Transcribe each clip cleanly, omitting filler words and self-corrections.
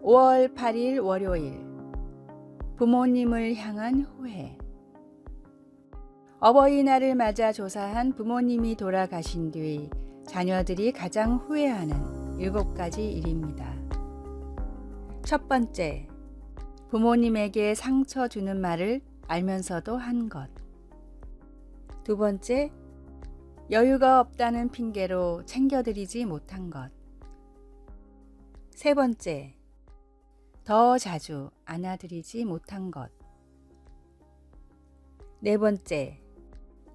5월 8일 월요일. 부모님을 향한 후회. 어버이날을 맞아 조사한 부모님이 돌아가신 뒤 자녀들이 가장 후회하는 7가지 일입니다. 첫 번째, 부모님에게 상처 주는 말을 알면서도 한 것. 두 번째, 여유가 없다는 핑계로 챙겨드리지 못한 것. 세 번째, 더 자주 안아드리지 못한 것. 네 번째,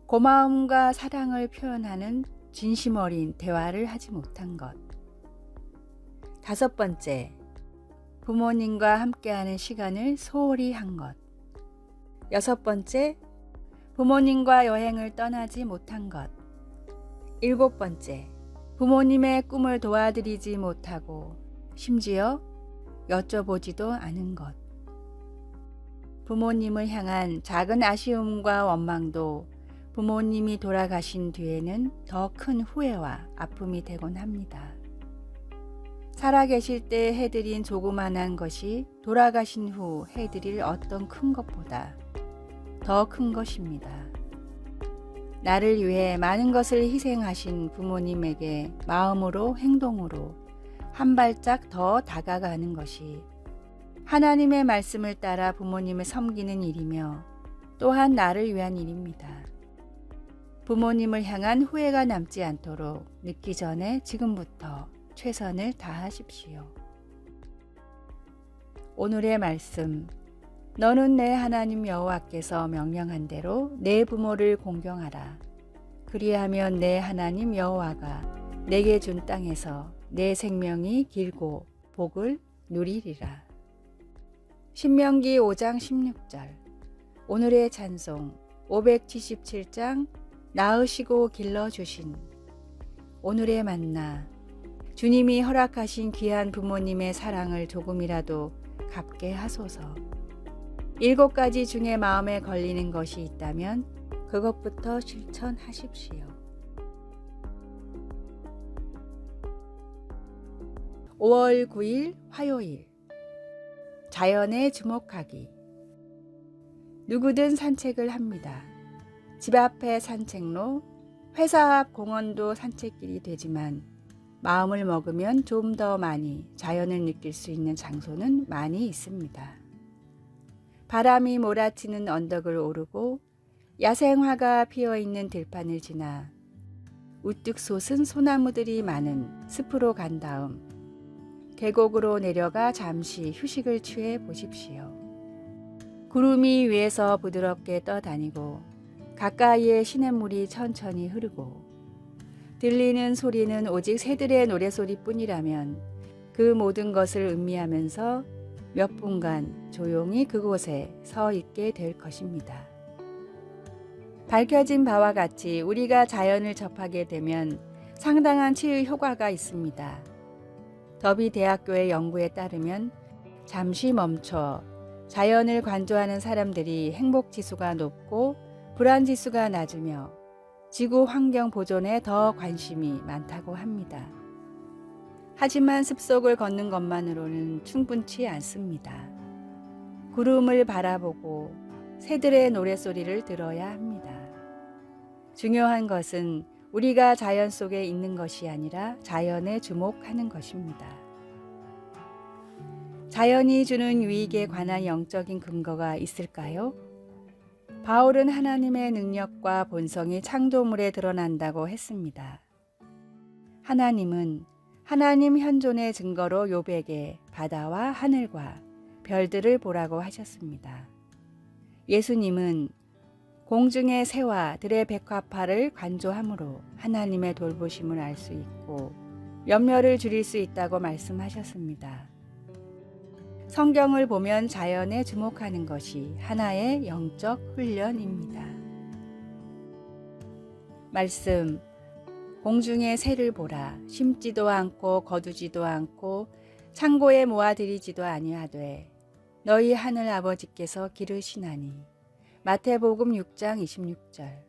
고마움과 사랑을 표현하는 진심 어린 대화를 하지 못한 것. 다섯 번째, 부모님과 함께하는 시간을 소홀히 한 것. 여섯 번째, 부모님과 여행을 떠나지 못한 것. 일곱 번째, 부모님의 꿈을 도와드리지 못하고 심지어 여쭤보지도 않은 것. 부모님을 향한 작은 아쉬움과 원망도 부모님이 돌아가신 뒤에는 더 큰 후회와 아픔이 되곤 합니다. 살아계실 때 해드린 조그만한 것이 돌아가신 후 해드릴 어떤 큰 것보다 더 큰 것입니다. 나를 위해 많은 것을 희생하신 부모님에게 마음으로 행동으로 한 발짝 더 다가가는 것이 하나님의 말씀을 따라 부모님을 섬기는 일이며 또한 나를 위한 일입니다. 부모님을 향한 후회가 남지 않도록 늦기 전에 지금부터 최선을 다하십시오. 오늘의 말씀. 너는 내 하나님 여호와께서 명령한 대로 내 부모를 공경하라. 그리하면 내 하나님 여호와가 내게 준 땅에서 내 생명이 길고 복을 누리리라. 신명기 5장 16절. 오늘의 찬송 577장 낳으시고 길러주신. 오늘의 만나. 주님이 허락하신 귀한 부모님의 사랑을 조금이라도 갚게 하소서. 7가지 중에 마음에 걸리는 것이 있다면 그것부터 실천하십시오. 5월 9일 화요일. 자연에 주목하기. 누구든 산책을 합니다. 집 앞의 산책로, 회사 앞 공원도 산책길이 되지만 마음을 먹으면 좀 더 많이 자연을 느낄 수 있는 장소는 많이 있습니다. 바람이 몰아치는 언덕을 오르고 야생화가 피어있는 들판을 지나 우뚝 솟은 소나무들이 많은 숲으로 간 다음 계곡으로 내려가 잠시 휴식을 취해 보십시오. 구름이 위에서 부드럽게 떠다니고 가까이에 시냇물이 천천히 흐르고 들리는 소리는 오직 새들의 노래소리뿐이라면 그 모든 것을 음미하면서 몇 분간 조용히 그곳에 서 있게 될 것입니다. 밝혀진 바와 같이 우리가 자연을 접하게 되면 상당한 치유 효과가 있습니다. 더비 대학교의 연구에 따르면 잠시 멈춰 자연을 관조하는 사람들이 행복지수가 높고 불안지수가 낮으며 지구 환경 보존에 더 관심이 많다고 합니다. 하지만 숲속을 걷는 것만으로는 충분치 않습니다. 구름을 바라보고 새들의 노랫소리를 들어야 합니다. 중요한 것은 우리가 자연 속에 있는 것이 아니라 자연에 주목하는 것입니다. 자연이 주는 유익에 관한 영적인 근거가 있을까요? 바울은 하나님의 능력과 본성이 창조물에 드러난다고 했습니다. 하나님은 하나님 현존의 증거로 욥에게 바다와 하늘과 별들을 보라고 하셨습니다. 예수님은 공중의 새와 들의 백합화를 관조함으로 하나님의 돌보심을 알 수 있고 염려를 줄일 수 있다고 말씀하셨습니다. 성경을 보면 자연에 주목하는 것이 하나의 영적 훈련입니다. 말씀. 공중의 새를 보라. 심지도 않고 거두지도 않고 창고에 모아들이지도 아니하되 너희 하늘 아버지께서 기르시나니. 마태복음 6장 26절.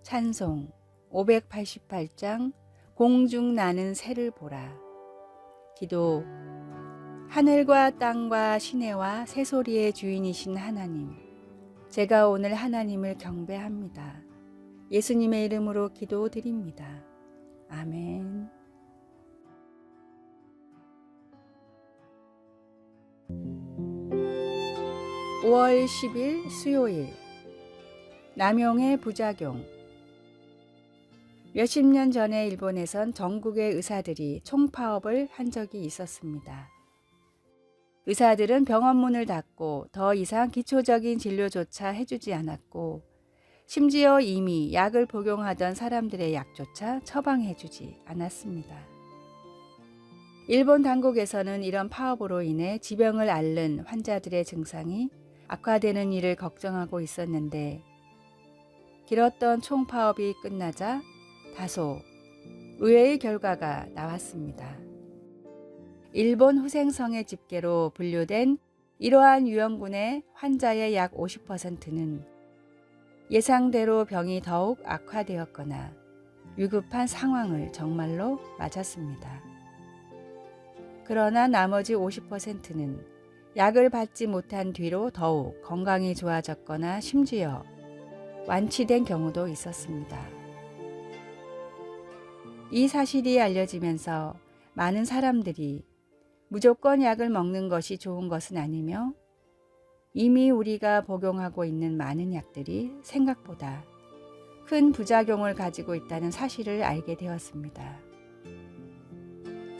찬송 588장 공중 나는 새를 보라. 기도. 하늘과 땅과 시내와 새소리의 주인이신 하나님, 제가 오늘 하나님을 경배합니다. 예수님의 이름으로 기도드립니다. 아멘. 5월 10일 수요일, 남용의 부작용. 몇십 년 전에 일본에선 전국의 의사들이 총파업을 한 적이 있었습니다. 의사들은 병원 문을 닫고 더 이상 기초적인 진료조차 해주지 않았고, 심지어 이미 약을 복용하던 사람들의 약조차 처방해주지 않았습니다. 일본 당국에서는 이런 파업으로 인해 지병을 앓는 환자들의 증상이 악화되는 일을 걱정하고 있었는데, 길었던 총파업이 끝나자 다소 의외의 결과가 나왔습니다. 일본 후생성의 집계로 분류된 이러한 유형군의 환자의 약 50%는 예상대로 병이 더욱 악화되었거나 위급한 상황을 정말로 맞았습니다. 그러나 나머지 50%는 약을 받지 못한 뒤로 더욱 건강이 좋아졌거나 심지어 완치된 경우도 있었습니다. 이 사실이 알려지면서 많은 사람들이 무조건 약을 먹는 것이 좋은 것은 아니며, 이미 우리가 복용하고 있는 많은 약들이 생각보다 큰 부작용을 가지고 있다는 사실을 알게 되었습니다.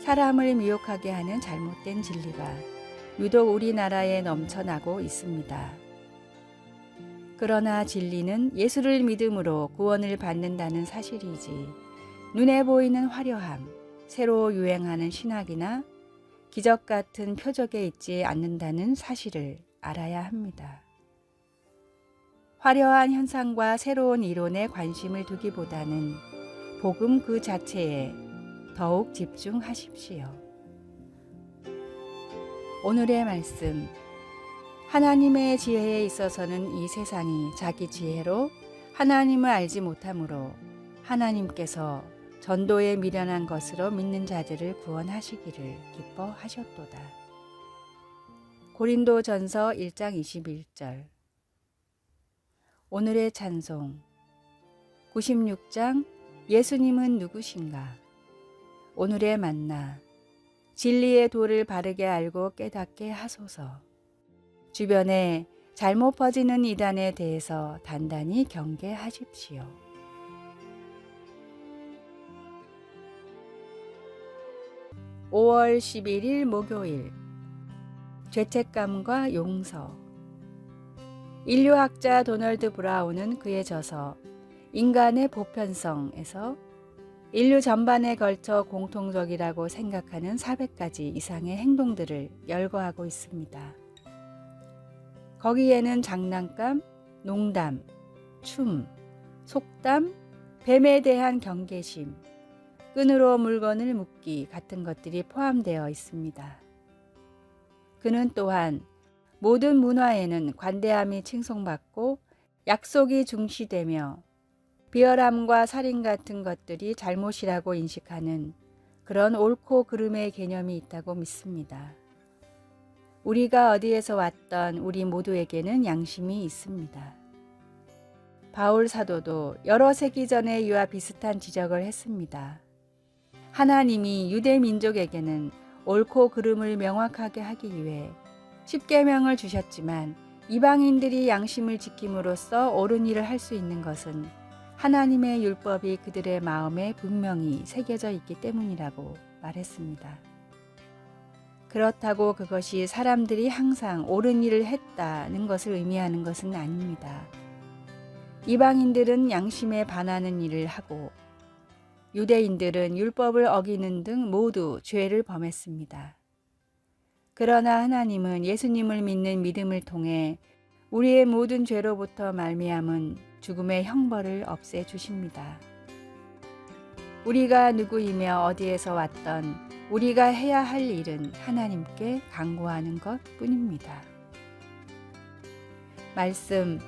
사람을 미혹하게 하는 잘못된 진리가 유독 우리나라에 넘쳐나고 있습니다. 그러나 진리는 예수를 믿음으로 구원을 받는다는 사실이지, 눈에 보이는 화려함, 새로 유행하는 신학이나 기적 같은 표적에 있지 않는다는 사실을 알아야 합니다. 화려한 현상과 새로운 이론에 관심을 두기보다는 복음 그 자체에 더욱 집중하십시오. 오늘의 말씀, 하나님의 지혜에 있어서는 이 세상이 자기 지혜로 하나님을 알지 못하므로 하나님께서 전도에 미련한 것으로 믿는 자들을 구원하시기를 기뻐하셨도다. 고린도전서 1장 21절. 오늘의 찬송, 96장 예수님은 누구신가? 오늘의 만나, 진리의 도를 바르게 알고 깨닫게 하소서. 주변에 잘못 퍼지는 이단에 대해서 단단히 경계하십시오. (5월 11일) 목요일, 죄책감과 용서. 인류학자 도널드 브라운은 그의 저서 인간의 보편성에서 인류 전반에 걸쳐 공통적이라고 생각하는 400가지 이상의 행동들을 열거하고 있습니다. 거기에는 장난감, 농담, 춤, 속담, 뱀에 대한 경계심, 끈으로 물건을 묶기 같은 것들이 포함되어 있습니다. 그는 또한 모든 문화에는 관대함이 칭송받고 약속이 중시되며 비열함과 살인 같은 것들이 잘못이라고 인식하는 그런 옳고 그름의 개념이 있다고 믿습니다. 우리가 어디에서 왔던 우리 모두에게는 양심이 있습니다. 바울 사도도 여러 세기 전에 이와 비슷한 지적을 했습니다. 하나님이 유대 민족에게는 옳고 그름을 명확하게 하기 위해 십계명을 주셨지만, 이방인들이 양심을 지킴으로써 옳은 일을 할 수 있는 것은 하나님의 율법이 그들의 마음에 분명히 새겨져 있기 때문이라고 말했습니다. 그렇다고 그것이 사람들이 항상 옳은 일을 했다는 것을 의미하는 것은 아닙니다. 이방인들은 양심에 반하는 일을 하고, 유대인들은 율법을 어기는 등 모두 죄를 범했습니다. 그러나 하나님은 예수님을 믿는 믿음을 통해 우리의 모든 죄로부터 말미암은 죽음의 형벌을 없애주십니다. 우리가 누구이며 어디에서 왔던 우리가 해야 할 일은 하나님께 간구하는 것뿐입니다. 말씀,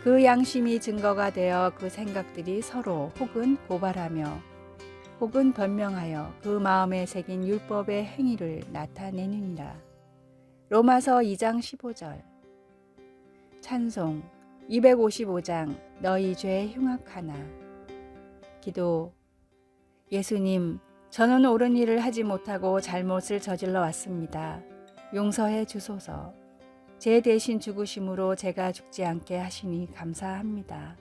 그 양심이 증거가 되어 그 생각들이 서로 혹은 고발하며 혹은 변명하여 그 마음에 새긴 율법의 행위를 나타내느니라. 로마서 2장 15절. 찬송 255장 너희 죄 흉악하나. 기도. 예수님, 저는 옳은 일을 하지 못하고 잘못을 저질러 왔습니다. 용서해 주소서. 제 대신 죽으심으로 제가 죽지 않게 하시니 감사합니다.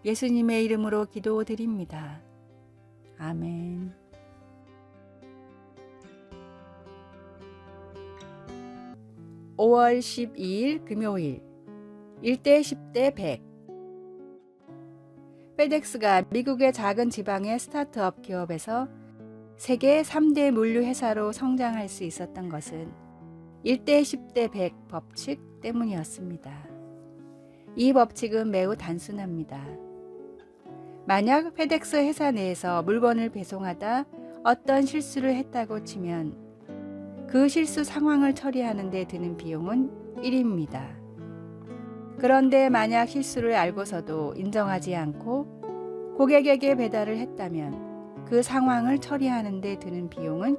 예수님의 이름으로 기도드립니다. 아멘. 5월 12일 금요일 1대 10대 100. 페덱스가 미국의 작은 지방의 스타트업 기업에서 세계 3대 물류 회사로 성장할 수 있었던 것은 1대 10대 100 법칙 때문이었습니다. 이 법칙은 매우 단순합니다. 만약 페덱스 회사 내에서 물건을 배송하다 어떤 실수를 했다고 치면 그 실수 상황을 처리하는 데 드는 비용은 1입니다. 그런데 만약 실수를 알고서도 인정하지 않고 고객에게 배달을 했다면 그 상황을 처리하는 데 드는 비용은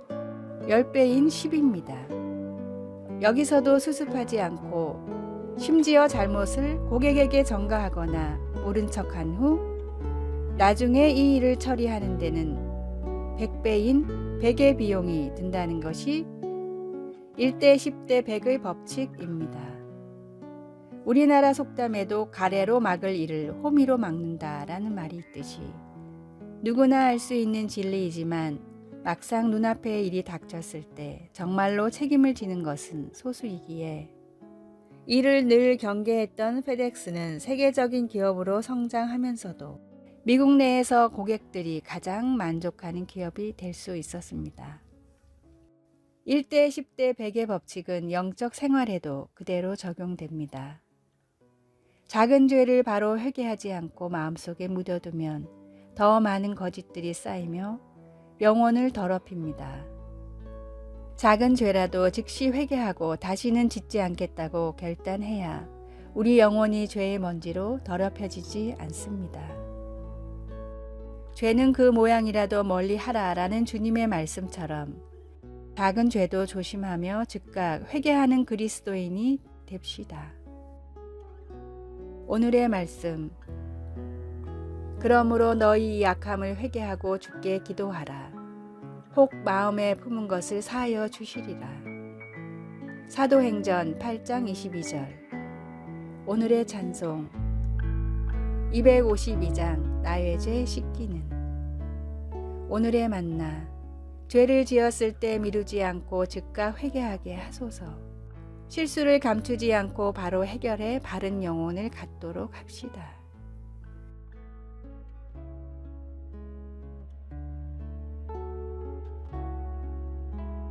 10배인 10입니다. 여기서도 수습하지 않고 심지어 잘못을 고객에게 전가하거나 모른 척한 후 나중에 이 일을 처리하는 데는 100배인 100의 비용이 든다는 것이 1대 10대 100의 법칙입니다. 우리나라 속담에도 가래로 막을 일을 호미로 막는다라는 말이 있듯이 누구나 알 수 있는 진리이지만 막상 눈앞에 일이 닥쳤을 때 정말로 책임을 지는 것은 소수이기에 이를 늘 경계했던 페덱스는 세계적인 기업으로 성장하면서도 미국 내에서 고객들이 가장 만족하는 기업이 될 수 있었습니다. 1대 10대 100의 법칙은 영적 생활에도 그대로 적용됩니다. 작은 죄를 바로 회개하지 않고 마음속에 묻어두면 더 많은 거짓들이 쌓이며 영혼을 더럽힙니다. 작은 죄라도 즉시 회개하고 다시는 짓지 않겠다고 결단해야 우리 영혼이 죄의 먼지로 더럽혀지지 않습니다. 죄는 그 모양이라도 멀리 하라라는 주님의 말씀처럼 작은 죄도 조심하며 즉각 회개하는 그리스도인이 됩시다. 오늘의 말씀. 그러므로 너희 약함을 회개하고 주께 기도하라. 혹 마음에 품은 것을 사하여 주시리라. 사도행전 8장 22절. 오늘의 찬송 252장 나의 죄 씻기는. 오늘의 만나. 죄를 지었을 때 미루지 않고 즉각 회개하게 하소서. 실수를 감추지 않고 바로 해결해 바른 영혼을 갖도록 합시다.